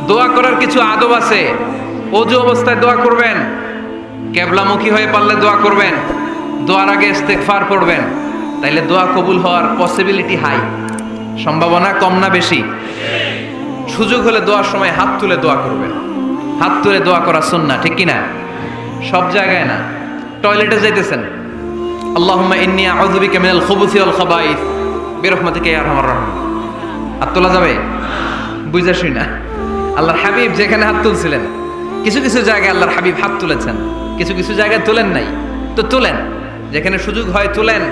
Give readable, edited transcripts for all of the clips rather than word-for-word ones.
দোয়া করার কিছু আদব আছে। ওযু অবস্থায় দোয়া করবেন, কিবলামুখী হয়ে পারলে দোয়া করবেন, দোয়ার আগে ইস্তেগফার পড়বেন, তাইলে দোয়া কবুল হওয়ার পসিবিলিটি হাই, সম্ভাবনা কম না বেশি? সুযোগ হলে দোয়ার সময় হাত তুলে দোয়া করবেন। হাত তুলে দোয়া করা সুন্নাহ, ঠিক কি না? সব জায়গায় না। টয়লেটে যাইতেছেন, আল্লাহুম্মা ইন্নী আউযু বিকা মিনাল খুবুসি ওয়াল খাবাইস বিরহমাতিকা ইয়া আরহামার রাহিমিন। হাত তোলা যাবে? বুঝা শুই না। আল্লাহর হাবিব যেখানে হাত তুলছিলেন, কিছু কিছু জায়গায় আল্লাহর হাবিব হাত তুলেছেন, কিছু কিছু জায়গায় তোলেন নাই, তো তোলেন, যেখানে সুযোগ হয় তোলেন।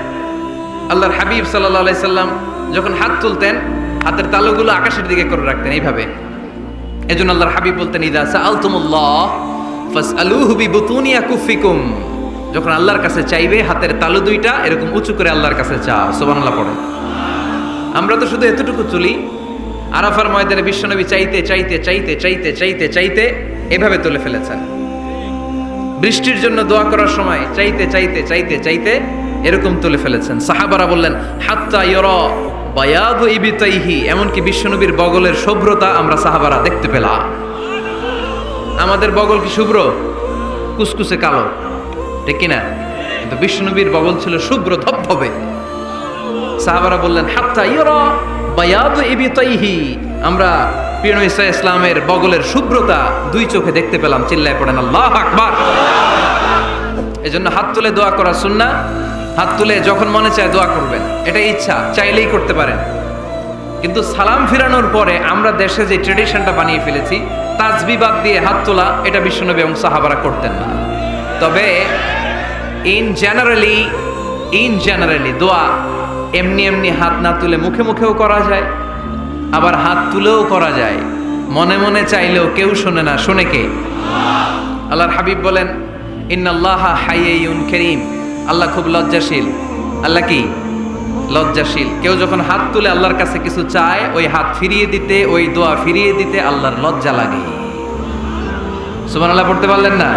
আল্লাহর হাবিব সাল্লাল্লাহু আলাইহি সাল্লাম যখন হাত তুলতেন, হাতের তালুগুলো আকাশের দিকে করে রাখতেন এইভাবে। এজন্য আল্লাহর হাবিব বলতেন, ইযা সাআলতুমুল্লাহ ফাসআলুহু বিবুতুনি আকুফিকুম। যখন আল্লাহর কাছে চাইবে, হাতের তালু দুইটা এরকম উঁচু করে আল্লাহর কাছে চাও। সুবহানাল্লাহ পড়ে। আমরা তো শুধু এতটুকু তুলি। আরাফার ময়দানে বিশ্বনবী চাইতে চাইতে চাইতে চাইতে চাইতে চাইতে এভাবে তুলে ফেলেছেন। বৃষ্টির জন্য দোয়া করার সময় চাইতে চাইতে চাইতে চাইতে এরকম তুলে ফেলেছেন। সাহাবারা বললেন, হাত্তা ইয়ারা বায়াদু ইবতাইহি, এমনকি বিশ্বনবীর বগলের শুভ্রতা আমরা সাহাবারা দেখতে পেলাম। আমাদের বগল কি শুভ্র? কুসকুসে কালো, ঠিক কিনা? কিন্তু বিশ্বনবীর বগল ছিল শুভ্র ধবধবে। সাহাবারা বললেন, হাত্তা ইয়ারা বায়াদু ইবতাইহি, আমরা প্রিয় নবী সাল্লাল্লাহু আলাইহি ইসলামের বগলের শুভ্রতা দুই চোখে দেখতে পেলাম। চিল্লায় পড়েন আল্লাহু আকবার। এজন্য হাত তুলে দোয়া করা সুন্নাহ। হাত তুলে যখন মনে চায় দোয়া করবেন, এটা ইচ্ছা, চাইলেই করতে পারেন। কিন্তু সালাম ফিরানোর পরে আমরা দেশে যে ট্রেডিশনটা বানিয়ে ফেলেছি, তাসবিহ বাদ দিয়ে হাত তোলা, এটা বিশ্বনবী এবং সাহাবারা করতেন না। তবে ইন জেনারেলি দোয়া এমনি এমনি হাত না তুলে মুখে মুখেও করা যায়, আবার হাত তুলেও করা যায়। মনে মনে চাইলেও কেউ শোনে না, শোনে কে? আল্লাহর হাবিব বলেন, ইন্নাল্লাহা হাইয়্যুন কারীম, আল্লাহ খুব লজ্জাশীল। আল্লাহ কি? লজ্জাশীল। কেউ যখন হাত তুলে আল্লাহর কাছে কিছু চায়, ওই হাত ফিরিয়ে দিতে, ওই দোয়া ফিরিয়ে দিতে আল্লাহর লজ্জা লাগে। সুবহানাল্লাহ পড়তে পারলেন না?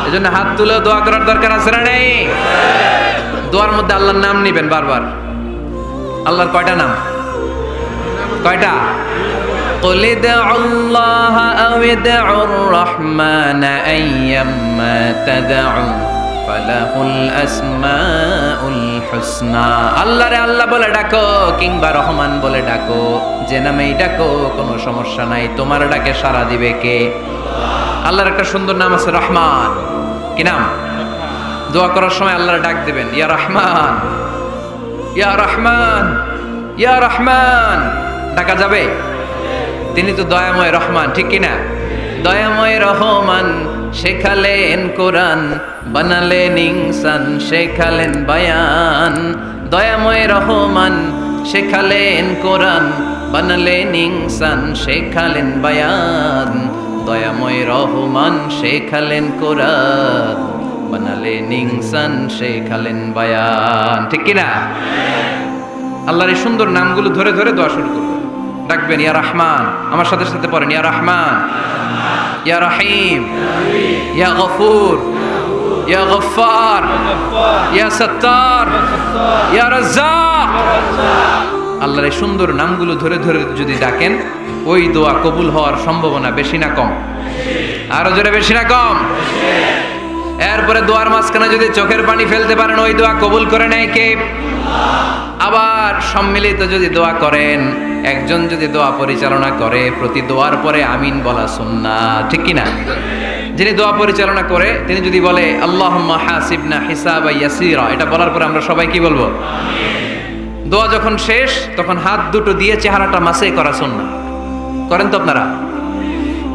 এজন্য হাত তুলেও দোয়া করার দরকার আছে না নেই? দোয়ার মধ্যে আল্লাহর নাম নিবেন বারবার। আল্লাহর কয়টা নাম? কয়টা? قل ادعوا الله أو ادعوا الرحمن أيما تدعوا فله الأسماء الحسنى। আল্লাহ রে আল্লাহ বলে ডাকো, কিংবা রহমান বলে ডাকো, যে নামেই ডাকো কোনো সমস্যা নাই, তোমার ডাকে সাড়া দিবে কে? আল্লাহর একটা সুন্দর নাম আছে, রহমান। কি নাম? দোয়া করার সময় আল্লাহর ডাক দিবেন, ইয়া রহমান, ইয়া রহমান, ইয়া রহমান। ডাকা যাবে? তিনি তো দয়াময় রহমান, ঠিক কিনা? দয়াময় রহমান শেখালেন কোরআন, বানালেন ইনসান, শেখালেন বায়ান। দয়াময় রহমান শেখালেন কোরআন, বানালেন ইনসান, শেখালেন বায়ান। দয়াময় রহমান শেখালেন কোরআন, বানালেন ইনসান, শেখালেন বায়ান, ঠিক কিনা? আল্লাহর এই সুন্দর নামগুলো ধরে ধরে দোয়া শুরু করবেন। ডাকবেন, ইয়া রহমান, আমার সাথে সাথে পড়েন, ইয়া রহমান, ইয়া রহিম, ইয়া গফুর, ইয়া গফফার, ইয়া সত্তার, ইয়া রাজ্জাক। আল্লাহর এই সুন্দর নামগুলো ধরে ধরে যদি ডাকেন, ওই দোয়া কবুল হওয়ার সম্ভাবনা বেশি না কম? আরো জোরে, বেশি না কম? এরপরে দোয়ার মাঝখানে যদি চোখের পানি ফেলতে পারেন, ওই দোয়া কবুল করে নেয় কে? আবার সম্মিলিত যদি দোয়া করেন, একজন যদি দোয়া পরিচালনা করে, প্রতি দোয়ার পরে আমিন বলা সুন্নাহ, ঠিক কিনা? যিনি দোয়া পরিচালনা করে তিনি যদি বলে আল্লাহুম্মা হাসিবনা হিসাবা ইয়াসীরা, এটা বলার পরে আমরা সবাই কি বলবো? আমিন। দোয়া যখন শেষ, তখন হাত দুটো দিয়ে চেহারাটা মাসে করা সুন্নাহ। করেন তো আপনারা?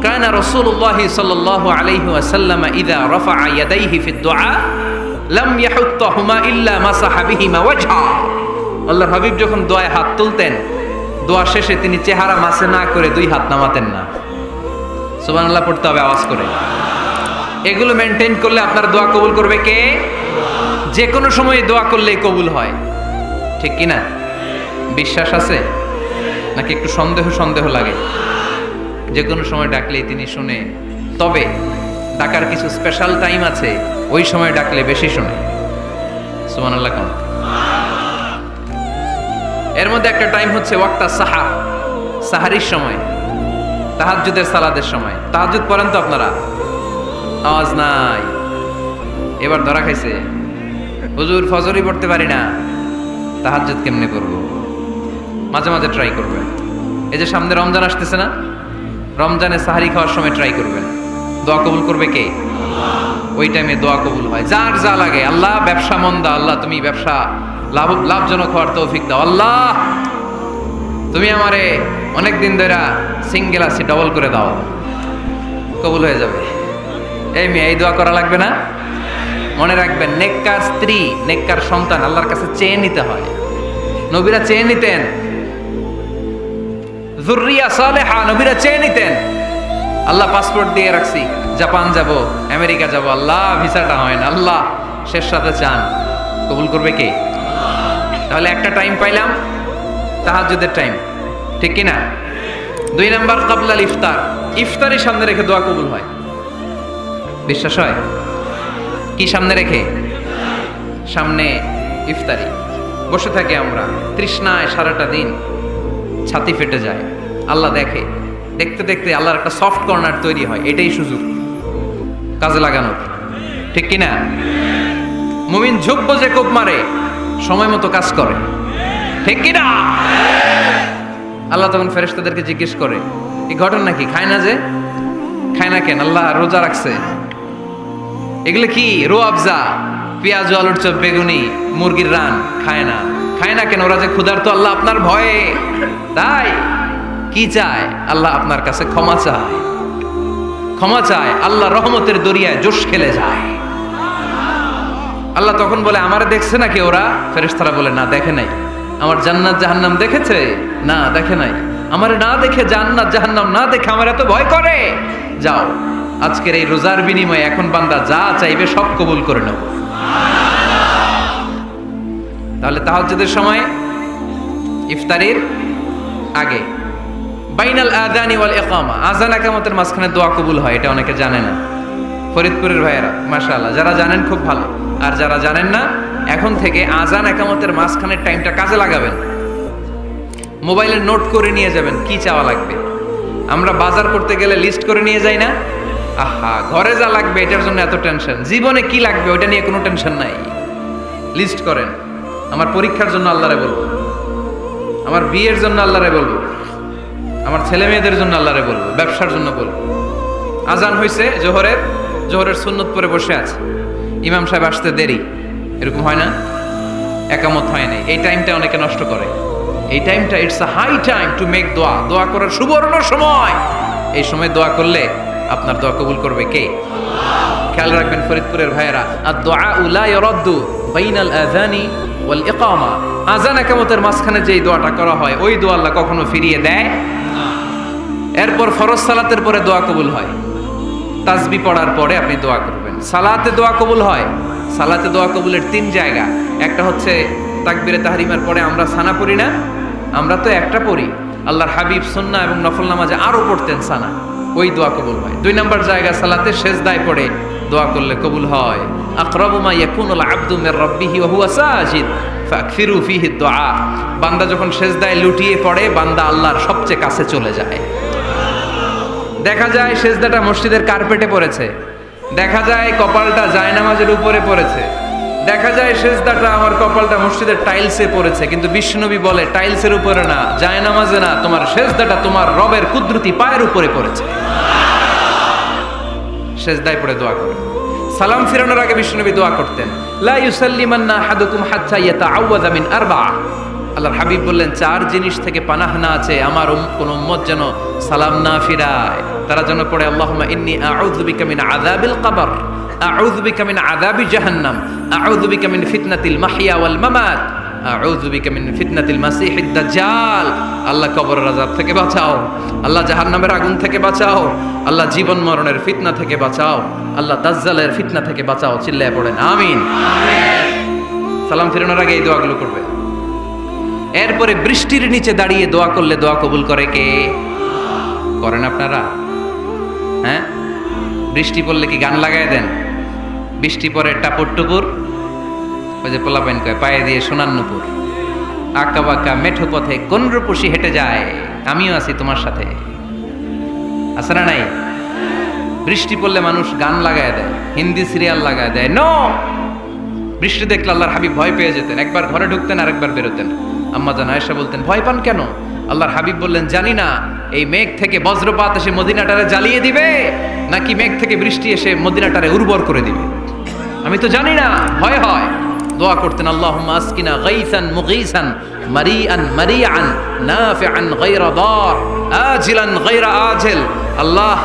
কানা রাসূলুল্লাহ সাল্লাল্লাহু আলাইহি ওয়াসাল্লাম ইযা রাফা'a ইয়াদাইহি ফিদ দুআ লাম ইয়াহুত্তাহুমা ইল্লা মাসাহা বিহিমা ওয়াজহা। আল্লাহর হাবিব যখন দোয়ায় হাত তুলতেন, দোয়া শেষে তিনি চেহারা মাসে না করে দুই হাত নামাতেন না। সুবহানাল্লাহ পড়তে হবে আওয়াজ করে। এগুলো মেনটেন করলে আপনার দোয়া কবুল করবে কে? যে কোনো সময় দোয়া করলেই কবুল হয়, ঠিক কিনা? বিশ্বাস আছে নাকি একটু সন্দেহ সন্দেহ লাগে? যে কোনো সময় ডাকলেই তিনি শুনে, তবে ডাকার কিছু স্পেশাল টাইম আছে, ওই সময় ডাকলে বেশি শুনে। সুবহানাল্লাহ কোন? এর মধ্যে একটা টাইম হচ্ছে ওয়াক্তা সাহার, সাহারির সময়। তাহাজ্জুদের সালাতের সময়। তাহাজ্জুদ পড়েন তো আপনারা? আওয়াজ নাই। এবার ধরা খাইছে, হুজুর ফজরই পড়তে পারি না, তাহাজ্জুদ কেমনে করব? মাঝে মাঝে ট্রাই করবেন। এই যে সামনে রমজান আসতেছে না, রমজানে সাহারি খাওয়ার সময় ট্রাই করবেন। দোয়া কবুল করবে কে? ওই টাইমে দোয়া কবুল হয়। যার যা লাগে, আল্লাহ ব্যবসা মন্দা, আল্লাহ তুমি ব্যবসা লাভজনক হওয়ার তৌফিক দাও, আল্লাহ তুমি আমারে অনেক দিন ধরে সিঙ্গেল আছি, ডবল করে দাও, কবুল হয়ে যাবে। এই মেয়ে, এই দোয়া করা লাগবে না? মনে রাখবেন, নেককার স্ত্রী, নেককার সন্তান আল্লাহর কাছে চেয়ে নিতে হয়। নবীরা চেয়ে নিতেন, যুররিয়া সালেহা নবীরা চেয়ে নিতেন। আল্লাহ পাসপোর্ট দিয়ে রাখছি, জাপান যাব, আমেরিকা যাব, আল্লাহ ভিসাটা হয় না, আল্লাহ শেষ সাথে চান, কবুল করবে কে? তাহলে একটা টাইম পাইলাম, তাহাজ্জুদের টাইম, ঠিক কিনা? 2 নাম্বার কাবলাল ইফতার, ইফতারি সামনে রেখে দোয়া কবুল হয়। বিশ্বাস হয়? কি সামনে রেখে? সামনে ইফতারি। বসে থাকি আমরা তৃষ্ণায়, সারাটা দিন ছাতি ফেটে যায়, আল্লাহ দেখে, দেখতে দেখতে আল্লাহর একটা সফট কর্নার তৈরি হয়। এটাই সুযোগ কাজে লাগানোর, ঠিক কিনা? মুমিন ঝোপ বজে কোপ মারে, সময় মতো কাজ করে, ঠিক কিনা? আল্লাহ তখন ফেরেশতাদেরকে জিজ্ঞেস করে, এই ঘটনা কি? খায় না যে? খায় না কেন? আল্লাহ রোজা রাখছে। এগুলো কি? রোয়াবজা, পেঁয়াজ, আলুর চপ, বেগুনি, মুরগির রান খায় না। খায় না কেন? ওরা যে ক্ষুধার্ত, আল্লাহ আপনার ভয়ে। তাই কি চায়? আল্লাহ আপনার কাছে ক্ষমা চায়, ক্ষমা চায়। আল্লাহ রহমতের দরিয়ায় জোশ খেলে যায়। আল্লাহ তখন বলে, আমারে দেখছে নাকি ওরা? ফেরেশতারা বলে, না দেখে নাই। আমার জান্নাত জাহান্নাম দেখেছে? না দেখে নাই। আমারে না দেখে, জান্নাত জাহান্নাম না দেখে আমার এত ভয় করে। যাও, আজকের এই রোজার বিনিময়ে এখন বান্দা যা চাইবে সব কবুল করে নেব। তাহলে তাহাজ্জুদের সময়, ইফতারির আগে, বাইনাল আযানি ওয়াল ইকামা, আযান ইকামতের মাঝখানে দোয়া কবুল হয়। এটা অনেকে জানে না। ফরিদপুরের ভাইয়েরা মাশাআল্লাহ, যারা জানেন খুব ভালো, আর যারা জানেন না, এখন থেকে আযান ইকামতের মাঝখানের টাইমটা কাজে লাগাবেন। মোবাইলে নোট করে নিয়ে যাবেন কি চাওয়া লাগবে। আমরা বাজার করতে গেলে লিস্ট করে নিয়ে যাই না? আহা, ঘরে যা লাগবে এটার জন্য এত টেনশন, জীবনে কি লাগবে ওটা নিয়ে কোনো টেনশন নাই। লিস্ট করেন। আমার পরীক্ষার জন্য আল্লাহরে বলবো, আমার বিয়ের জন্য আল্লাহরে বলবো, আমার ছেলে মেয়েদের জন্য আল্লাহরে বলবো, ব্যবসার জন্য বলবো। আজান হয়েছে জোহরের সুন্নত পরে বসে আছে, ইমাম সাহেব আসতে দেরি, এরকম হয় না? একামত হয় নাই, এই টাইমটা অনেকে নষ্ট করে। এই টাইমটা, it's a high time to make দোয়া, দোয়া করার সুবর্ণ সময়। এই সময় দোয়া করলে আপনার দোয়া কবুল করবে কে? খেয়াল রাখবেন ফরিদপুরের ভাইয়েরা, আদ-দুআ লা ইরাদ্দু বাইনাল আযানি ওয়াল ইকামা, আযান ইকামতের মাঝখানে যেই দোয়াটা করা হয় ওই দোয়া আল্লাহ কখনো ফিরিয়ে দেয় না। এরপর ফরজ সালাতের পরে দোয়া কবুল হয়। তাসবিহ পড়ার পরে আপনি দোয়া করবেন। সালাতে দোয়া কবুল হয়। সালাতে দোয়া কবুলের 3 জায়গা। একটা হচ্ছে তাকবীরে তাহরিমের পরে আমরা সানা পড়ি না, আমরা তো একটা পড়ি। আল্লাহর হাবিব সুন্নাহ এবং নফল নামাজে আরো পড়তেন সানা, ওই দোয়া কবুল হয়। 2 নম্বর জায়গা, সালাতে সেজদায় পড়ে দোয়া করলে কবুল হয়। আকরাবু মা ইয়াকুনুল আবদু মির রাব্বিহি ওয়া হুয়া সাজিদ ফাকফিরু ফিহি দুআ, বান্দা যখন সেজদায় লুটিয়ে পড়ে বান্দা আল্লাহর সবচেয়ে কাছে চলে যায়। দেখা যায় সেজদাটা মসজিদের কার্পেটে পড়েছে, দেখা যায় কপালটা জায়নামাজের উপরে পড়েছে, দেখা যায় সেজদাটা আমার কপালটা মসজিদের টাইলসে পড়েছে, কিন্তু বিশ্বনবী বলে টাইলসের উপরে না, জায়নামাজে না, তোমার সেজদাটা তোমার রবের কুদরতি পায়ের উপরে পড়েছে। সেজদায় পড়ে দোয়া করে। সালাম ফিরানোর আগে বিশ্বনবী দোয়া করতেন, লা ইউসাল্লিমান্না আহাদুকুম হাত্তা ইয়াতাআওয়াযা মিন আরবা'a। আল্লাহর হাবিব বললেন 4 জিনিস থেকে পানাহ না আছে আমার কোন উম্মত যেন সালাম না ফিরায়। তারা যেন পড়ে, আল্লাহুম্মা ইন্নী আউযু বিকা মিন আযাবিল কবর, আউযু বিকা মিন আযাবি জাহান্নাম, আউযু বিকা মিন ফিতনাতিল মাহইয়া ওয়াল মামাত, আউযু বিকা মিন ফিতনাতিল মাসিহিদ দাজ্জাল। আল্লাহ কবরের আযাব থেকে বাঁচাও, আল্লাহ জাহান্নামের আগুন থেকে বাঁচাও, আল্লাহ জীবন মরণের ফিতনা থেকে বাঁচাও, আল্লাহ দাজ্জালের ফিতনা থেকে বাঁচাও। চিল্লায়ে পড়েন আমিন। সালাম ফিরানোর আগে এই দোয়াগুলো করবে। এরপরে বৃষ্টির নিচে দাঁড়িয়ে দোয়া করলে দোয়া কবুল করে কে? করেন আপনারা? হ্যাঁ, বৃষ্টি পড়লে কি গান লাগায় দেন? বৃষ্টি পরে টাপুর টুপুর, ওই যে পোলাপাইন কয় পায়ে দিয়ে সোনার নুপুর, আঁকা বাঁকা মেঠো পথে কোন রূপসী হেঁটে যায়, আমিও আছি তোমার সাথে। আছে না নাই? বৃষ্টি পড়লে মানুষ গান লাগায় দেয়, হিন্দি সিরিয়াল লাগায় দেয়। নো, বৃষ্টি দেখলে আল্লাহর হাবিব ভয় পেয়ে যেতেন, একবার ঘরে ঢুকতেন আর একবার বেরোতেন। আম্মা জান আয়েশা বলতেন, ভয় পান কেন? আল্লাহর হাবিব বললেন, জানি না এই মেঘ থেকে বজ্রপাত এসে মদিনাটারে জ্বালিয়ে দিবে নাকি মেঘ থেকে বৃষ্টি এসে মদিনাটারে উর্বর করে দিবে, আমি তো জানি না, ভয় হয়। দোয়া করতেন, আল্লাহুম্মা আসকিনা গাইসান মুগীসান মারিআন মারিআন নাফিআন গায়রা দার আজিলান গায়রা আজিল। আল্লাহ,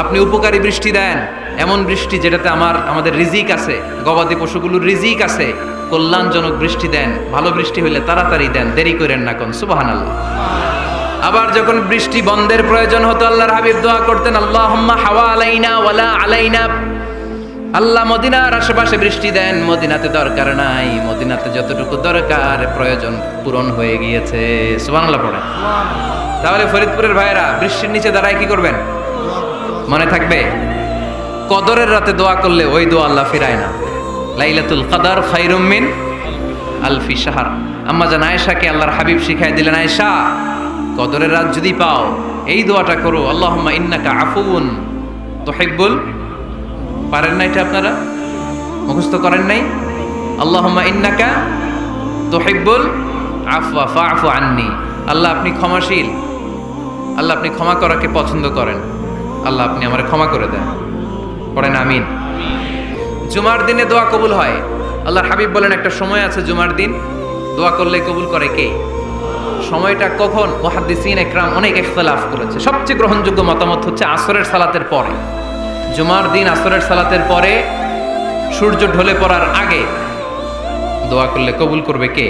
আপনি উপকারী বৃষ্টি দেন, এমন বৃষ্টি যেটাতে আমাদের রিজিক আছে, গবাদি পশুগুলোর রিজিক আছে, কল্যাণজনক বৃষ্টি দেন, ভালো বৃষ্টি হইলে তাড়াতাড়ি দেন, দেরি করেন না কোন। সুবহানাল্লাহ। আবার যখন বৃষ্টি বন্ধের প্রয়োজন হতো আল্লাহর হাবিব দোয়া করতেন, আল্লাহুম্মা হাওয়া আলাইনা ওয়ালা আলাইনা। আল্লাহ মদিনার আশেপাশে বৃষ্টি দেন, মদিনাতে দরকার নাই, মদিনাতে যতটুকু দরকার প্রয়োজন পূরণ হয়ে গিয়েছে। সুবহানাল্লাহ পড়ে। তাহলে ফরিদপুরের ভাইয়েরা বৃষ্টির নিচে দাঁড়ায় কি করবেন? মনে থাকবে, কদরের রাতে দোয়া করলে ওই দোয়া আল্লাহ ফিরায় না। লাইলাতুল কদর খায়রুম মিন আলফি শাহর। আম্মা জান আয়েশাকে আল্লাহর হাবিব শিখাই দিলেন, আয়েশা, কদরের রাত যদি পাও এই দোয়াটা করো, আল্লাহুম্মা ইন্নাকা আফুউন তুহিব্বুল। পারেন না এটা? আপনারা মুখস্থ করেন নাই? আল্লাহুম্মা ইন্নাকা তুহিব্বুল আফওয়া ফাআফু আন্নি। আল্লাহ আপনি ক্ষমাশীল, আল্লাহ আপনি ক্ষমা করাকে পছন্দ করেন, আল্লাহ আপনি আমারে ক্ষমা করে দেন। পড়েন আমিন। জুমার দিনে দোয়া কবুল হয়। আল্লাহর হাবিব বলেন, একটা সময় আছে জুমার দিন দোয়া করলে কবুল করে কে? সময়টা কখন? মুহাদ্দিসিন ইকরাম অনেক ইখতিলাফ করেছে। সবচেয়ে গ্রহণযোগ্য মতামত হচ্ছে আসরের সালাতের পরে। জুমার দিন আসরের সালাতের পরে সূর্য ঢলে পড়ার আগে দোয়া করলে কবুল করবে কে?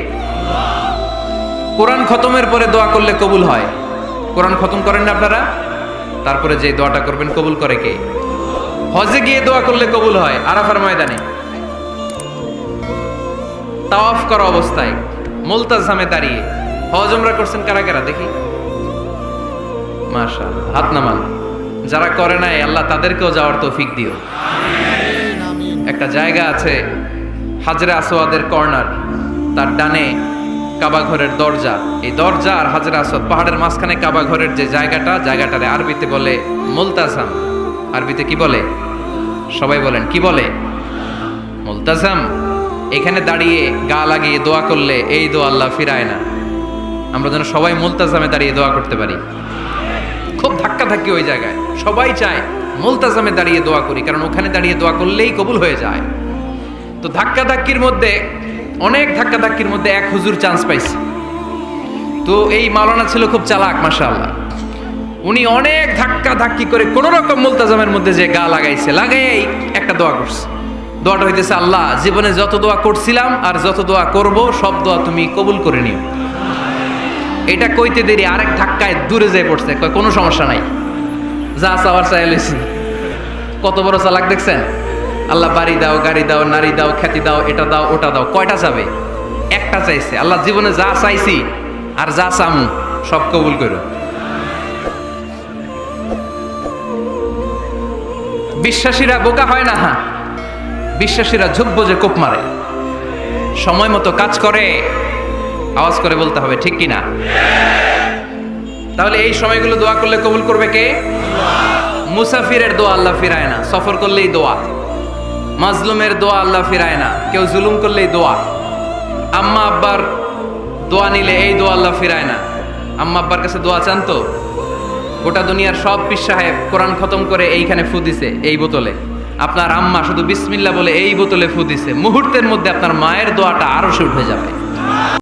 কোরআন খতমের পরে দোয়া করলে কবুল হয়। কোরআন খতম করেন না আপনারা? তারপরে যে দোয়াটা করবেন কবুল করে কে? হজে গিয়ে দোয়া করলে কবুল হয়। আরাফার ময়দানে তাওয়াফ করা অবস্থায় মুলতাজামে দাঁড়িয়ে। হজ উমরা করছেন কারা কারা দেখি? মাশাআল্লাহ, হাত নামান। যারা করে নাই আল্লাহ তাদেরকেও যাওয়ার তৌফিক দিও। একটা জায়গা আছে হাজরে আসওয়াদের কর্নার, তার ডানে কাবা ঘরের দরজা। এই দরজা আর হাজরে আসওয়াদ পাহাড়ের মাঝখানে কাবা ঘরের যে জায়গাটারে আরবিতে বলে মুলতাজাম। আরবিতে কি বলে? সবাই বলেন, কি বলে? মুলতাজাম। এখানে দাঁড়িয়ে গা লাগিয়ে দোয়া করলে এই দোয়া আল্লাহ ফিরায় না। আমরা যেন সবাই মুলতাজামে দাঁড়িয়ে দোয়া করতে পারি। খুব ধাক্কা ধাক্কি ওই জায়গায়, সবাই চায় মুলতাজামে দাঁড়িয়ে দোয়া করি, কারণ ওখানে দাঁড়িয়ে দোয়া করলেই কবুল হয়ে যায়। তো ধাক্কা ধাক্কির মধ্যে, অনেক ধাক্কা ধাক্কির মধ্যে এক হুজুর চান্স পাইছে। তো এই মাওলানা ছিল খুব চালাক, মাশাআল্লাহ। উনি অনেক ধাক্কা ধাক্কি করে কোন রকম মুলতাজামের মধ্যে যে গা লাগাইছে, লাগাই একটা দোয়া করছে। দোয়াটা হইতেছে, আল্লাহ জীবনে যত দোয়া করছিলাম আর যত দোয়া করব সব দোয়া তুমি কবুল করে নিও। এটা কইতে দেরি আরেক ধাক্কায় দূরে যেয়ে পড়ছে, কয় কোনো সমস্যা নাই, যা চাওয়ার চাই লইছি। কত বড় চালাক দেখছেন? আল্লাহ বাড়ি দাও, গাড়ি দাও, নারী দাও, খ্যাতি দাও, এটা দাও, ওটা দাও। কয়টা চাবে? একটা চাইছে। আল্লাহ জীবনে যা চাইছি আর যা চামু সব কবুল করো। বিশ্বাসীরা বোকা হয় না। হ্যাঁ, বিশ্বাসীরা ঝুঁকব যে কোপ মারে, সময় মতো কাজ করে। আওয়াজ করে বলতে হবে, ঠিক কিনা? তাহলে এই সময়গুলো দোয়া করলে কবুল করবে কে? মুসাফিরের দোয়া আল্লাহ ফিরায় না, সফর করলেই দোয়া। মাজলুমের দোয়া আল্লাহ ফিরায় না, কেউ জুলুম করলেই দোয়া। আম্মা আব্বার দোয়া নিলে এই দোয়া আল্লাহ ফিরায় না। আম্মা আব্বার কাছে দোয়া চান তো? গোটা দুনিয়ার সব পীর সাহেব কোরআন খতম করে এইখানে ফু দিছে এই বোতলে, আপনার আম্মা শুধু বিসমিল্লাহ বলে এই বোতলে ফু দিছে, মুহূর্তের মধ্যে আপনার মায়ের দোয়াটা আরশে উঠে যাবে।